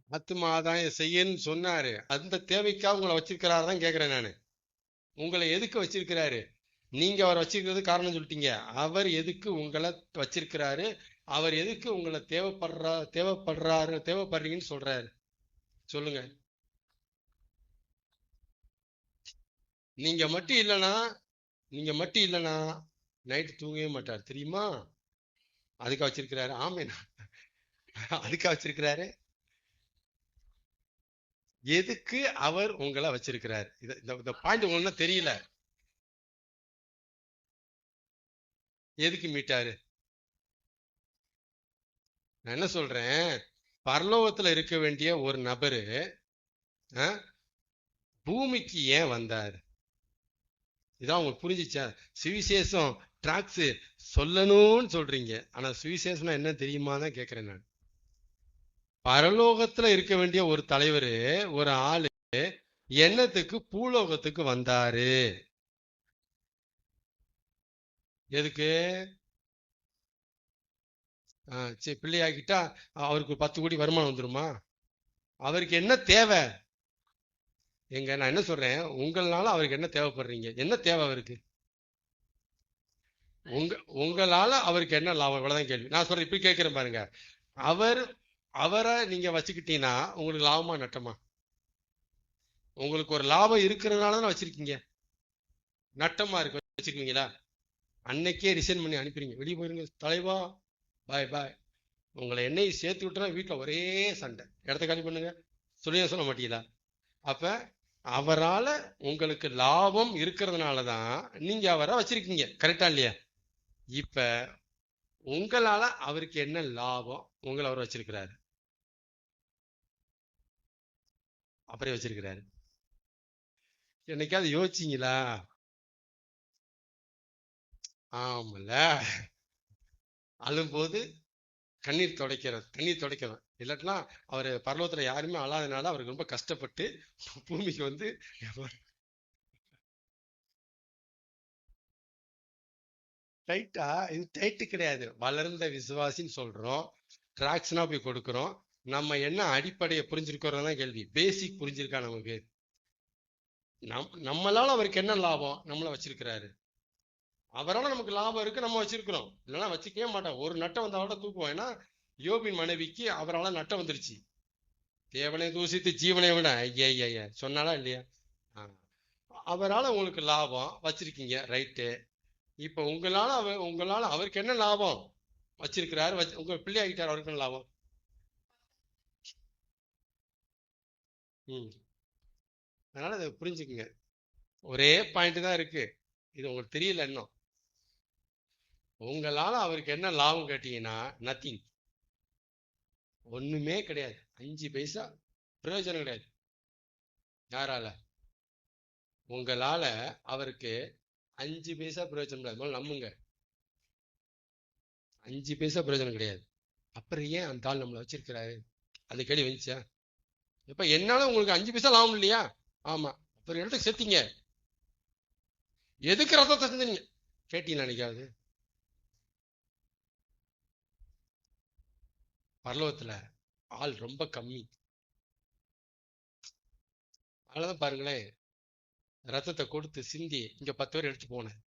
ஆத்தும ஆதாயம் செய்யன்னு சொன்னாரு. அந்த தேவைக்காக உங்களை வச்சிருக்கிறாரு தான் கேக்குறேன் நானு. உங்களை எதுக்கு வச்சிருக்கிறாரு? நீங்க அவர் வச்சிருக்கிறது காரணம் சொல்லிட்டீங்க. அவர் எதுக்கு உங்களை வச்சிருக்கிறாரு? அவர் எதுக்கு உங்களை தேவைப்படுறீங்கன்னு சொல்றாரு? சொல்லுங்க. நீங்க மட்டும் இல்லைன்னா நைட்டு தூங்கவே மாட்டார் தெரியுமா? அதுக்கா வச்சிருக்கிறாரு. ஆமேனா? அதுக்கா வச்சிருக்கிறாரு? எதுக்கு அவர் உங்களை வச்சிருக்கிறாரு? இந்த பாயிண்ட் உங்களுக்கு தெரியல. எதுக்கு மீட்டாரு? நான் என்ன சொல்றேன், பரலோகத்துல இருக்க வேண்டிய ஒரு நபரு பூமிக்கு ஏன் வந்தார்? இதான் உங்களுக்கு புரிஞ்சிச்சா? சுவிசேஷம் டிராக்ஸ் சொல்லணும்னு சொல்றீங்க, ஆனா சுவிசேஷம்னா என்ன தெரியுமா தான் கேக்குறேன் நான். பரலோகத்துல இருக்க வேண்டிய ஒரு தலைவர், ஒரு ஆளு என்னத்துக்கு பூலோகத்துக்கு வந்தாரு? எதுக்கு? சரி, பிள்ளையாக்கிட்டா அவருக்கு 10 கோடி வருமானம் வந்துருமா? அவருக்கு என்ன தேவை? நான் என்ன சொல்றேன், உங்களால அவருக்கு என்ன தேவைப்படுறீங்க? என்ன தேவை அவருக்கு? உங்களால அவருக்கு என்ன லாபம்? இவ்வளவுதான் கேள்வி. நான் சொல்றேன், இப்படி கேட்கிறேன் பாருங்க. அவரை நீங்க வச்சுக்கிட்டீங்கன்னா உங்களுக்கு லாபமா நட்டமா? உங்களுக்கு ஒரு லாபம் இருக்கிறதுனால தான் வச்சிருக்கீங்க. நட்டமா இருக்கு வச்சிருக்கீங்களா? அன்னைக்கே ரிசைன் பண்ணி அனுப்பிடுங்க, வெளியே போயிருங்க தலைவா, பாய் பாய். உங்களை என்னையை சேர்த்து விட்டுனா வீட்டில் ஒரே சண்டை, இடத்த காலி பண்ணுங்க சொல்ல மாட்டீங்களா? அப்ப அவரால உங்களுக்கு லாபம் இருக்கிறதுனால தான் நீங்க அவரை வச்சிருக்கீங்க, கரெக்டா இல்லையா? இப்ப உங்களால அவருக்கு என்ன லாபம்? உங்களை அவர் வச்சிருக்கிறாரு, அப்புறம் வச்சிருக்கிறாரு. என்னைக்காவது யோசிச்சீங்களா? ஆமல அழும்போது கண்ணீர் துடைக்கணும். இல்லாட்டினா அவர் பரலோகத்துல யாருமே அழாதனால அவருக்கு ரொம்ப கஷ்டப்பட்டு பூமிக்கு வந்து டைட்டா இது டைட்டு கிடையாது. வளர்ந்த விசுவாசின்னு சொல்றோம். டிராக்ஷனா போய் கொடுக்கிறோம். நம்ம என்ன அடிப்படையை புரிஞ்சிருக்கிறோம் தான் கேள்வி. பேசிக் புரிஞ்சிருக்கா நமக்கு? நம்மளால அவருக்கு என்ன லாபம்? நம்மள வச்சிருக்கிறாரு. அவரால் நமக்கு லாபம் இருக்கு, நம்ம வச்சிருக்கிறோம். இல்லைன்னா வச்சுக்கவே மாட்டோம். ஒரு நட்டம் வந்தாவோட தூக்குவோம். ஏன்னா யோபின் மனைவிக்கு அவரால் நட்டம் வந்துருச்சு. தேவனை தூசித்து ஜீவனை விட ஐயா ஐயா சொன்னாலா இல்லையா? அவரால் உங்களுக்கு லாபம் வச்சிருக்கீங்க, ரைட்டு. இப்ப உங்களால அவருக்கு என்ன லாபம்? வச்சிருக்கிறாரு, உங்க பிள்ளை ஆகிட்டார், அவருக்கு என்ன லாபம்? ம். அதனால அதை புரிஞ்சுக்குங்க. ஒரே பாயிண்ட் தான் இருக்கு. இது உங்களுக்கு தெரியல இன்னும். உங்களால அவருக்கு என்ன லாபம் கேட்டீங்கன்னா நத்திங். ஒண்ணுமே கிடையாது. 5 பைசா பிரயோஜனம் கிடையாது. யாரால? உங்களால அவருக்கு 5 பைசா பிரயோஜனம் கிடையாது. முதல்ல நம்புங்க. 5 பைசா பிரயோஜனம் கிடையாது. அப்புறம் ஏன் அந்த ஆள் நம்மளை வச்சிருக்கிறாரு? அந்த கேள்வி வந்துச்சா? இப்ப என்னால உங்களுக்கு 5 பைசா லாபம் இல்லையா? ஆமா. அப்புறம் இடத்துக்கு செத்தீங்க. எதுக்கு ரத்தத்தை செஞ்சீங்க கேட்டீங்களா நினைக்காது? பரலோகத்துல ஆள் ரொம்ப கம்மி. அதனாலதான் பாருங்களேன், ரத்தத்தை கொடுத்து சிந்தி இங்க 10 பேர் எடுத்து போனேன்.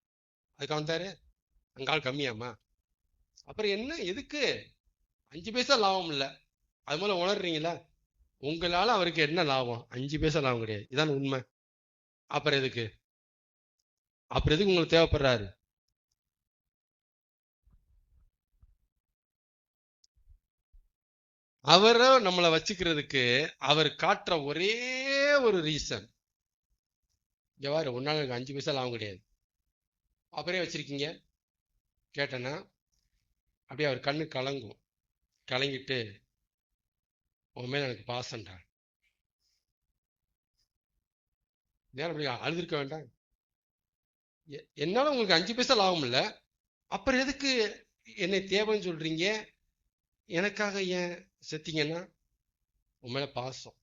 அதுக்கு வந்தாரு, அங்க ஆள் கம்மியாமா? அப்புறம் என்ன எதுக்கு? 5 பைசா லாபம் இல்ல. அது போல உணர்றீங்களா? உங்களால அவருக்கு என்ன லாபம்? 5 பைசா லாபம் கிடையாது. இதான் உண்மை. அப்புறம் எதுக்கு? அப்புறம் எதுக்கு உங்களுக்கு தேவைப்படுறாரு? அவரை நம்மளை வச்சுக்கிறதுக்கு அவர் காட்டுற ஒரே ஒரு ரீசன், இங்க பாரு உன்னால எனக்கு 5 பைசா லாபம் கிடையாது. அப்புறம் வச்சிருக்கீங்க கேட்டேன்னா அப்படியே அவர் கண்ணு கலங்கும். கலங்கிட்டு உன் மேல எனக்கு பாசம்டா. நேரம் அப்படி அழுதுருக்க வேண்டாம். என்னால உங்களுக்கு 5 பைசா லாபம் இல்லை. அப்புறம் எதுக்கு என்னை தேவைன்னு சொல்றீங்க? எனக்காக ஏன் செத்தீங்கன்னா? உன் மேல பாசம்.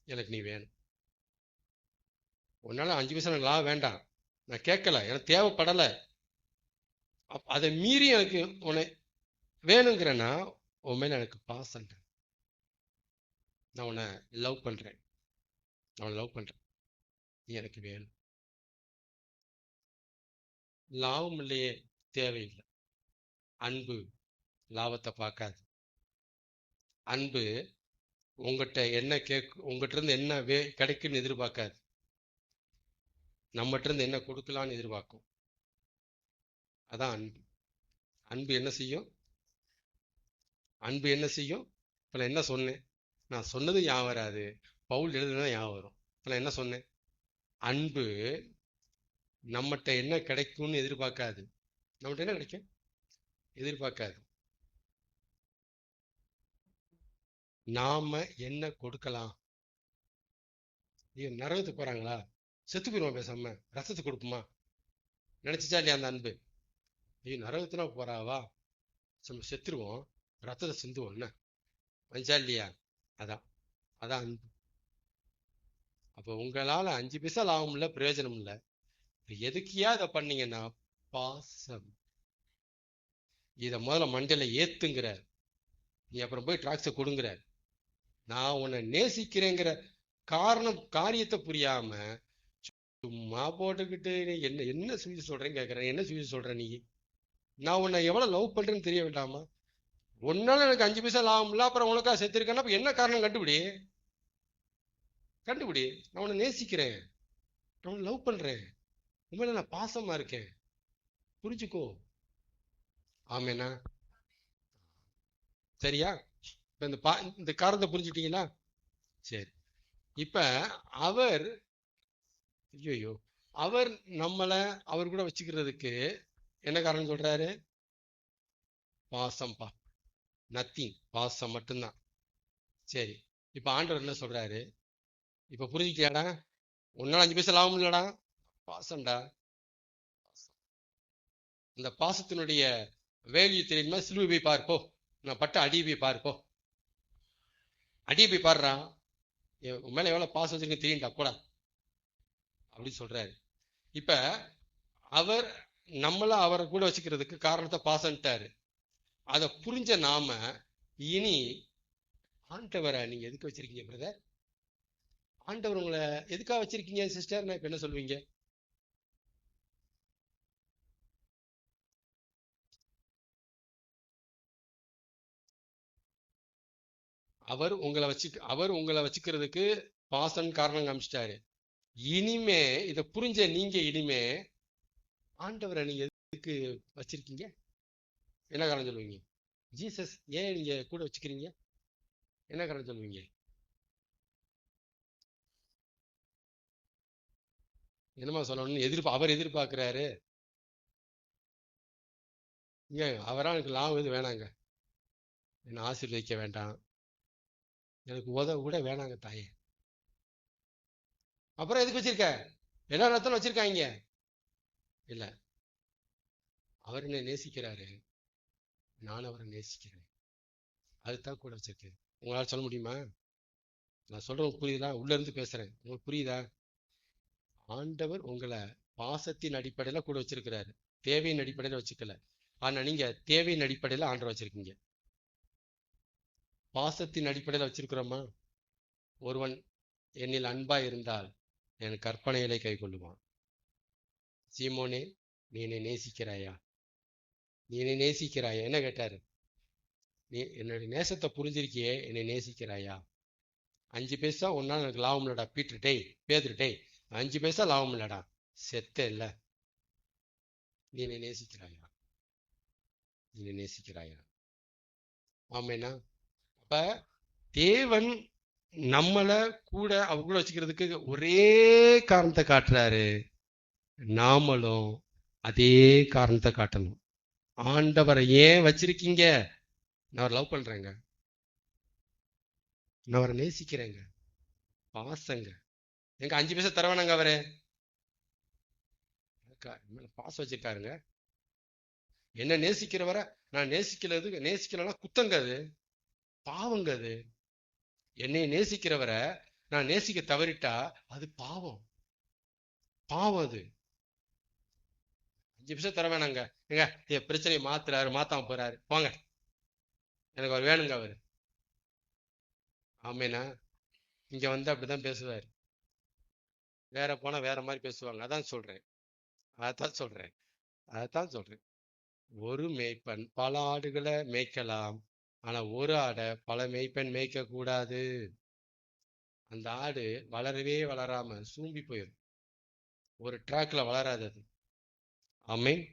எனக்கு நீ வேணும். உன்னால 5 பைசா எனக்கு லாபம் வேண்டாம். நான் கேட்கல, எனக்கு தேவைப்படலை. அதை மீறி எனக்கு உன்னை வேணுங்கிறேன்னா உன் மேல எனக்கு பாசம். நான் உன்னை லவ் பண்றேன். நான் உன்னை லவ் பண்றேன். நீ எனக்கு வேணும். லாபம் இல்லையே, தேவையில்லை. அன்பு லாபத்தை பார்க்காது. அன்பு உங்ககிட்ட என்ன உங்ககிட்ட இருந்து என்ன கிடைக்குன்னு எதிர்பார்க்காது. நம்மகிட்ட இருந்து என்ன கொடுக்கலான்னு எதிர்பார்க்கும். அதான் அன்பு. அன்பு என்ன செய்யும்? அன்பு என்ன செய்யும்? இப்ப நான் என்ன சொன்னேன்? நான் சொன்னது ஞாபகம் வராது. பவுல் எழுதுனது ஞாபகம் வரும். இப்ப நான் என்ன சொன்னேன்? அன்பு நம்மகிட்ட என்ன கிடைக்கும்னு எதிர்பார்க்காது. நம்மகிட்ட என்ன கிடைக்கும் எதிர்பார்க்காது. நாம என்ன கொடுக்கலாம்? நரகத்துக்கு போறாங்களா? செத்து போயிருவோம் பேசாம, ரத்தத்துக்கு கொடுக்குமா? நினைச்சிச்சா இல்லையா அந்த அன்பு? நரகத்துனா போறாவா, நம்ம செத்துருவோம், ரத்தத்தை சிந்துவோம், என்ன வந்துச்சா இல்லையா? அதான் அதான் அன்பு. அப்போ உங்களால 5 பைசா லாபம் இல்லை, பிரயோஜனம் இல்லை. எதுக்கியா இதை பண்ணீங்கன்னா பாசம். இதை முதல்ல மண்டையில ஏத்துங்கிற. நீ அப்புறம் போய் டிராக்ஸை கொடுங்கிற. நான் உன்னை நேசிக்கிறேங்கிற காரியத்தை புரியாம சும்மா போட்டுக்கிட்டு என்ன என்ன சுவிச்சு சொல்றேன்னு கேட்கறேன். என்ன சுவிச்சு சொல்ற நீ? நான் உன்னை எவ்வளவு லவ் பண்றேன்னு தெரிய வேண்டாமா? ஒன்னால எனக்கு 5 பைசா லாபம் இல்லை, அப்புறம் உனக்கா செத்துருக்கேன்னா என்ன காரணம் கண்டுபிடி. நான் உன்னை நேசிக்கிறேன், நான் உன்னை லவ் பண்றேன், உண்மையில நான் பாசமா இருக்கேன், புரிஞ்சுக்கோ. ஆமேனா? சரியா? இப்ப இந்த காரணத்தை புரிஞ்சுட்டீங்களா? சரி. இப்ப அவர் ஐயோ அவர் நம்மளை அவர் கூட வச்சுக்கிறதுக்கு என்ன காரணம் சொல்றாரு? பாசம்பா. நத்திங், பாசம் மட்டும்தான். சரி. இப்ப ஆண்டவர் என்ன சொல்றாரு? இப்ப புரிஞ்சுக்கியாடா? உன்னால 5 பைசா லாபம் இல்லடா, பாசம்டா. அந்த பாசத்தினுடைய வேல்யூ தெரியுமா? சிலுவை போய் பார்ப்போ, நான் பட்ட அடி போய் பார்ப்போ, அடி போய் பாடுறான், மேல எவ்வளவு பாசம் வச்சிருக்க தெரியும்டா கூட அப்படின்னு சொல்றாரு. இப்ப அவர் நம்மள அவரை கூட வச்சுக்கிறதுக்கு காரணத்தை பாசன்ட்டாரு. அதை புரிஞ்ச நாம இனி ஆண்டவரை நீங்க எதுக்கு வச்சிருக்கீங்க பிரதர், ஆண்டவர் உங்களை எதுக்காக வச்சிருக்கீங்க சிஸ்டர், நான் இப்ப என்ன சொல்லுவீங்க? அவர் உங்களை வச்சுக்கிறதுக்கு பாசன் காரணம் காமிச்சிட்டாரு. இனிமே இதை புரிஞ்ச நீங்க இனிமே ஆண்டவரை நீங்க எதுக்கு வச்சிருக்கீங்க, என்ன காரணம் சொல்லுவீங்க? ஜீசஸ் ஏன் நீங்க கூட வச்சுக்கிறீங்க, என்ன காரணம் சொல்லுவீங்க? என்னமா சொல்லணும்னு அவர் எதிர்பார்க்கிறாரு. ஏன் அவரா எனக்கு லாபம் எது வேணாங்க, என்ன ஆசீர்வதிக்க வேண்டாம், எனக்கு உதவ கூட வேணாங்க தாயே, அப்புறம் எதுக்கு வச்சிருக்க, எல்லா நேரத்திலும் வச்சிருக்காங்க. இல்ல, அவர் என்னை நேசிக்கிறாரு, நான் அவரை நேசிக்கிறேன், அதுதான் கூட வச்சிருக்கேன். உங்களால சொல்ல முடியுமா? நான் சொல்றேன் புரியுதா? உள்ள இருந்து பேசுறேன், உங்களுக்கு புரியுதா? ஆண்டவர் உங்களை பாசத்தின் அடிப்படையில கூட வச்சிருக்கிறாரு, தேவையின் அடிப்படையில வச்சுக்கல. ஆனா நீங்க தேவையின் அடிப்படையில ஆண்டவர் வச்சிருக்கீங்க. பாசத்தின் அடிப்படையில வச்சிருக்கிறோமா? ஒருவன் என்னில் அன்பா இருந்தால் என் கற்பனைகளை கை கொள்ளுவான். சீமோனே, நீ என்னை நேசிக்கிறாயா, நீ என்னை நேசிக்கிறாயா, என்ன கேட்டாரு? நீ என்னுடைய நேசத்தை புரிஞ்சிருக்கியே, என்னை நேசிக்கிறாயா? 5 பைசா ஒன்னா எனக்கு லாபம் இல்லடா பேதுரு, 5 பைசா லாபம் இல்லடா, செத்த இல்ல, நீ என்னை நேசிக்கிறாயா, நீ என்னை நேசிக்கிறாயா? ஆமேனா? அப்ப தேவன் நம்மள கூட அவர் கூட வச்சுக்கிறதுக்கு ஒரே காரணத்தை காட்டுறாரு, நாமளும் அதே காரணத்தை காட்டணும். ஆண்டவரை ஏன் வச்சிருக்கீங்க? நான் அவரை லவ் பண்றேங்க, நான் அவரை நேசிக்கிறேங்க, பாசங்க. எங்க 5 பைசா தரவேனாங்க, அவரு பாசம் வச்சிருக்காருங்க. என்ன நேசிக்கிறவரை நான் நேசிக்கலன்னா குத்தங்க, அது பாவங்க. அது என்னை நேசிக்கிறவரை நான் நேசிக்க தவறிட்டா அது பாவம், அது 5 பைசா தர வேணாங்க. எங்க பிரச்சனையை மாத்தாம போறாரு, போங்க, எனக்கு அவர் வேணுங்க அவரு. ஆமேனா? இங்க வந்து அப்படிதான் பேசுவார், வேற போனா வேற மாதிரி பேசுவாங்க. அதான் சொல்றேன். ஒரு மேய்ப்பன் பல ஆடுகளை மேய்க்கலாம், ஆனா ஒரு ஆடை பல மேய்ப்பன் மேய்க்க கூடாது. அந்த ஆடு வளரவே வளராம சூம்பி போயிடும், ஒரு ட்ராக்ல வளராது அது. ஆமேன்.